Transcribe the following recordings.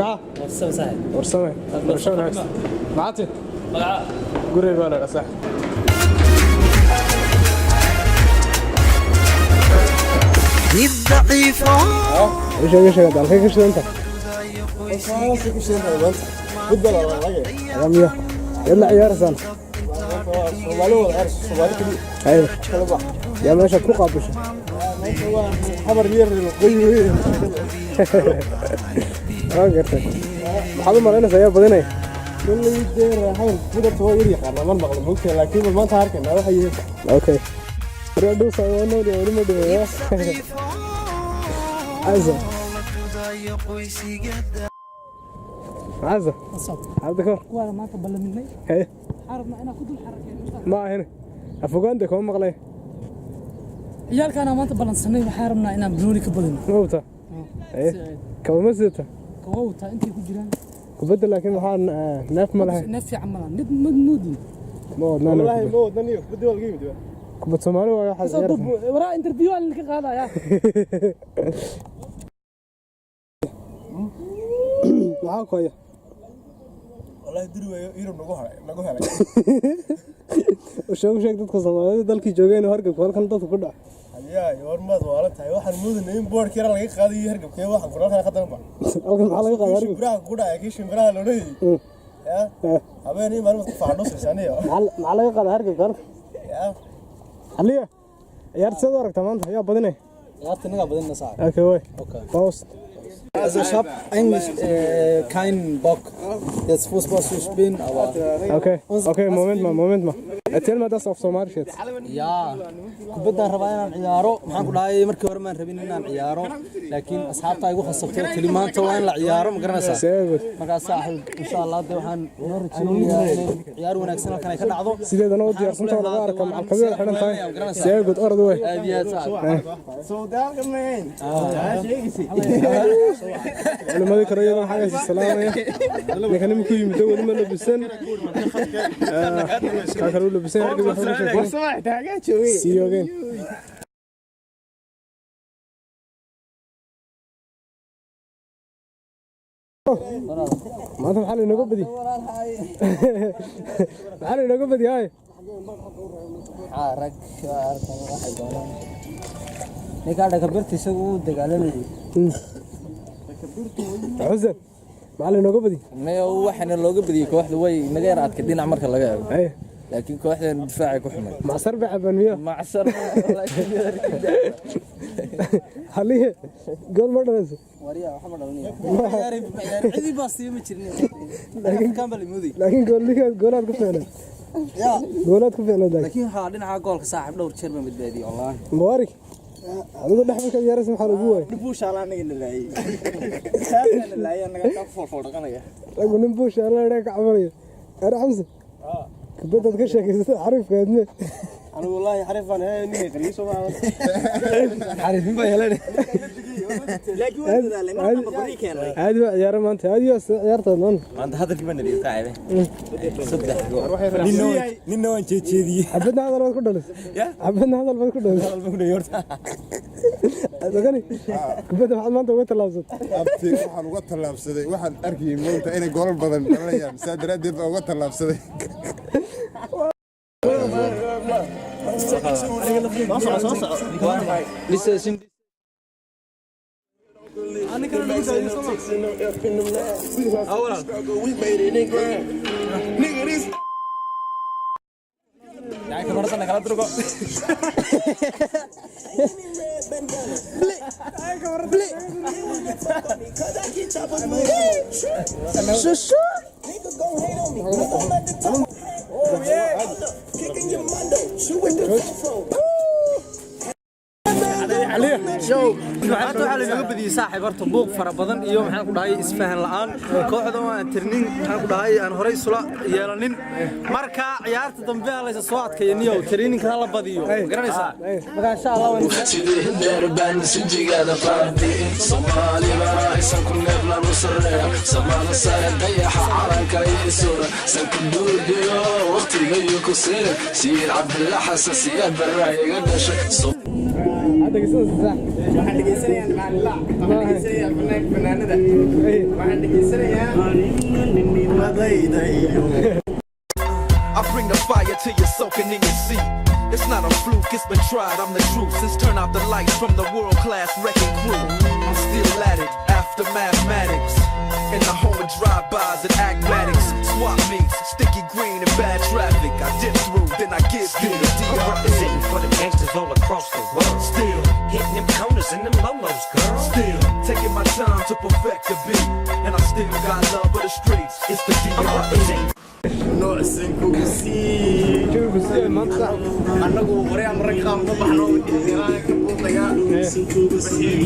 magaca warsame saaxiib warsame warsame naas maati magaca guriga wala rasax ضعيفة ايش dalkay ka shidanta Waxa ku sheegay banta gudbal wala laga ramiya yalla ciyaarsan Soomaali wala arsh Soomaali kali ayda kala bax ya meesha ku qaabisho meesha waa xabar yar qoyay gartay maxaad u malaynaysaa yaa badinay kulli deer hawl sida too yar yaqaan ma maqlo mugtay laakiin maanta arkayna waxa yihiin okay reedu saawano iyo wali ma dhimayo عزة عزة عبدك وانا ما قبل مني ايه حاربنا انا كل الحركه ما هنا افوقاندك هم مقلي عيالك انا ما تبلنسني وحاربنا انا بنوني كبدنا موتا ايه كما مسيته كووتا انت ku jiraan kubadda laakiin waxaan neef ma lahayn neef fiican nudni ma wadnaa wallahi ma wadaniyo kubadda wala geeyay kubad Soomaali waa waxa صدق ورا انترفيو اللي قادايا waxa kooya wallahi diri way Europe nagu helay sheeg dadka Soomaalida dalkii joogeen hargab halkan dadku ku dhac ayaa yormad wala tahay waxaan muudnay in board kira laga qaadayo hargabkee waxaan ku halkan khadam ba halkan waxa laga qaadaa hargab biraha ku dhacay kiishin biraha loo leeyahay ya habeenii maalmo ku faano sisaniyo ma laga qaadaa hargab halkan ya aliya ciyaartada aragta maanta yaa badinay ciyaarta naga badina saac okay way pause also ich hab eigentlich kein Bock jetzt Fußball zu spielen aber okay Moment mal erzähl mal das auf Somalisch jetzt ja kubadda rabaa inaan ciyaaro maxaan ku dhahay markii hore maan rabin inaan ciyaaro laakiin asxaabta igu khasabtay kalimaanta waa in la ciyaaro ma garanaysaa markaas saaxiib insha Allah waxaan noo rajaynayaa ciyaar wanaagsan halkan ay ka dhacdo sideedana u diyaarsantaa laga arko macalkameed xiran tahay seegud orad way aad iyo aad saaxiib soo daalkameen sheegisi culimadii karayada xagga salaamaya ninkan ku yimid wali ma labisan ka kale labisan argay waxa uu sheegay soo taagan joogay siyogen maanta maxaa inooga badi maxaa inooga badi hay rag arkan waxay doonaan ninka dhaga birta isagu u dagaalanayay حسن معلي نوغو بدي ما waxana looga badiyay kooxda way naga yar adka dhinac marka laga eego laakiin kooxda difaaci ku xumay ma sarba abaniya ma sarba haliye gool ma dhalayso wariya waxa ma dhalaniya cidi baasiyo ma jirnay laakiin kan bal mudi laakiin goolaad ku fiicnaa ya goolaad ku fiicnaa laakiin ha dhinaca goolka saaxiib dhowr jeer ma badbaadiyay wallahi mubarak adigu dhaxalka ciyaaraysa maxaa lagu waayay buushaala anaga nalaayay saarna nalaayay anaga ka foolfoolqanaya lagu nin buushaala ka cabanaya ara xamse kubadda ka sheekaysata xarifkeedna anigu wallahi xarifan nin qariiso ma xarifin baa yeelan عادي ciyaar maanta عادي ciyaarta maanta hadalkii baan nadiif qaaday saddex gool ninna waan jeediyay abadna hadal baad ku dhalis abadna hadal baad ku dhalis adagani kubadda waxaad maanta uga tallaabsatay abti waxaan uga tallaabsaday waxaan arkayay moonta inay goolal badan dhalayaan saa daraadeed baan uga tallaabsaday أنا كان أقول أولا we made it in grand nigga this يعني كمان أنا كلا تروح شو oh yeah kicking your mundo shoot with the عليه شو maanta waxa la naga badiyay saaxiib horta buuq fara badan iyo maxaan ku dhahay isfahan la'aan kooxda aan tirnin maxaan ku dhahay aan horay sula yeelanin marka ciyaarta dambe la soo adkeeyay training-ka la badiyo garanaysaa marka insha Allah waan sidii darban sinjigaada faadi Soomaaliya aysan ku neeblan u sareeyo Soomaaliya saydayaha calanka iyo sura san ku duudiyo waqtiga iyo ku sir Siir Abdullah Xasan siyaad baraayiga dhashay هذا قصص صح waxaan dhageysanayaa macallin waxaan dhageysanayaa fanaanada waxaan dhageysanayaa I bring the fire till you're soaking in your seat. It's not a fluke, it's been tried, I'm the truth. Since turn out the lights from the world-class wrecking crew, I'm still at it after mathematics. In the home of drive-bys and acmatics, swap meets, sticky green and bad traffic. I dip through, then I get through the DR. I'm representing for the gangsters all across the world. Still Hitting them corners and them lolos, girl. Still taking my time to perfect the beat, and I still got love for the streets. It's the DR. I'm representing. noocsan kugu sii شوف السيل منطقة annagu hore aan raqam ka baxno ilaa ka buuqaya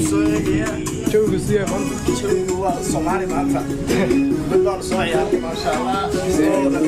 soo eegaya شوف السيل منطقة waa Soomaali maanta dadaan soo ciyaartay ma sha Allah